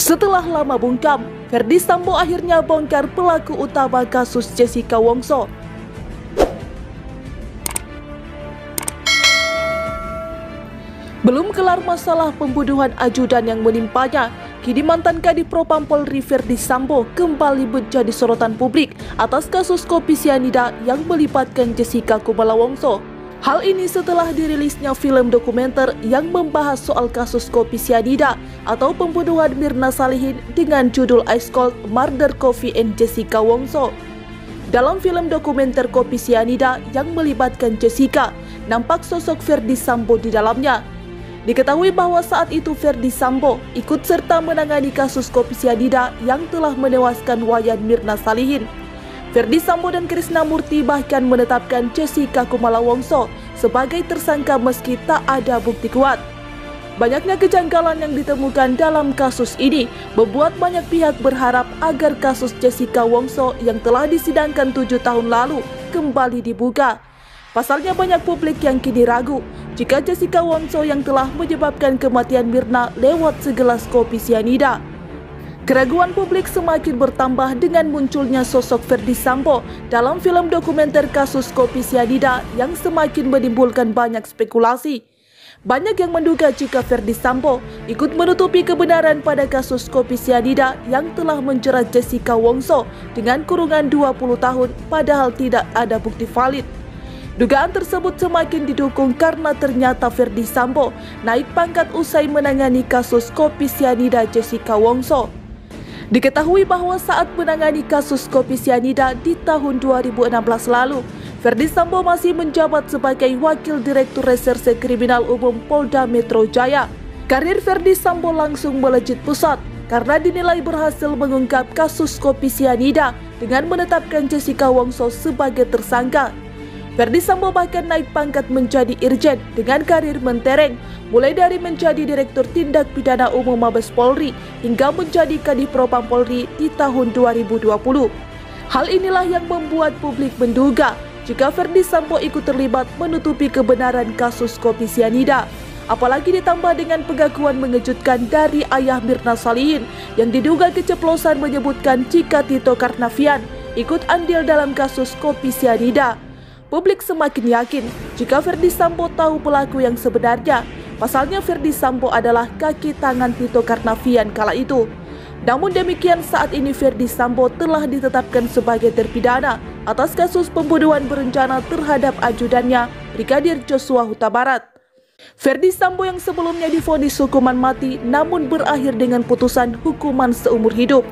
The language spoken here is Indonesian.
Setelah lama bungkam, Ferdy Sambo akhirnya bongkar pelaku utama kasus Jessica Wongso. Belum kelar masalah pembunuhan ajudan yang menimpanya, kini mantan Kadif Propam Polri Ferdy Sambo kembali menjadi sorotan publik atas kasus kopi sianida yang melibatkan Jessica Kumala Wongso. Hal ini setelah dirilisnya film dokumenter yang membahas soal kasus kopi sianida atau pembunuhan Mirna Salihin dengan judul Ice Cold Murder Coffee and Jessica Wongso. Dalam film dokumenter kopi sianida yang melibatkan Jessica, nampak sosok Ferdy Sambo di dalamnya. Diketahui bahwa saat itu Ferdy Sambo ikut serta menangani kasus kopi sianida yang telah menewaskan Wayan Mirna Salihin. Ferdy Sambo dan Krishna Murty bahkan menetapkan Jessica Kumala Wongso sebagai tersangka meski tak ada bukti kuat. Banyaknya kejanggalan yang ditemukan dalam kasus ini membuat banyak pihak berharap agar kasus Jessica Wongso yang telah disidangkan 7 tahun lalu kembali dibuka. Pasalnya banyak publik yang kini ragu jika Jessica Wongso yang telah menyebabkan kematian Mirna lewat segelas kopi sianida. Keraguan publik semakin bertambah dengan munculnya sosok Ferdy Sambo dalam film dokumenter kasus kopi sianida yang semakin menimbulkan banyak spekulasi. Banyak yang menduga jika Ferdy Sambo ikut menutupi kebenaran pada kasus kopi sianida yang telah menjerat Jessica Wongso dengan kurungan 20 tahun padahal tidak ada bukti valid. Dugaan tersebut semakin didukung karena ternyata Ferdy Sambo naik pangkat usai menangani kasus kopi sianida Jessica Wongso. Diketahui bahwa saat menangani kasus kopi sianida di tahun 2016 lalu, Ferdy Sambo masih menjabat sebagai Wakil Direktur Reserse Kriminal Umum Polda Metro Jaya. Karir Ferdy Sambo langsung melejit pesat karena dinilai berhasil mengungkap kasus kopi sianida dengan menetapkan Jessica Wongso sebagai tersangka. Ferdy Sambo bahkan naik pangkat menjadi Irjen dengan karir mentereng, mulai dari menjadi Direktur Tindak Pidana Umum Mabes Polri hingga menjadi Kadif Propam Polri di tahun 2020. Hal inilah yang membuat publik menduga jika Ferdy Sambo ikut terlibat menutupi kebenaran kasus kopi sianida. Apalagi ditambah dengan pengakuan mengejutkan dari ayah Mirna Salihin yang diduga keceplosan menyebutkan jika Tito Karnavian ikut andil dalam kasus kopi sianida. Publik semakin yakin jika Ferdy Sambo tahu pelaku yang sebenarnya. Pasalnya Ferdy Sambo adalah kaki tangan Tito Karnavian kala itu. Namun demikian saat ini Ferdy Sambo telah ditetapkan sebagai terpidana atas kasus pembunuhan berencana terhadap ajudannya Brigadir Joshua Huta Barat. Ferdy Sambo yang sebelumnya divonis hukuman mati namun berakhir dengan putusan hukuman seumur hidup.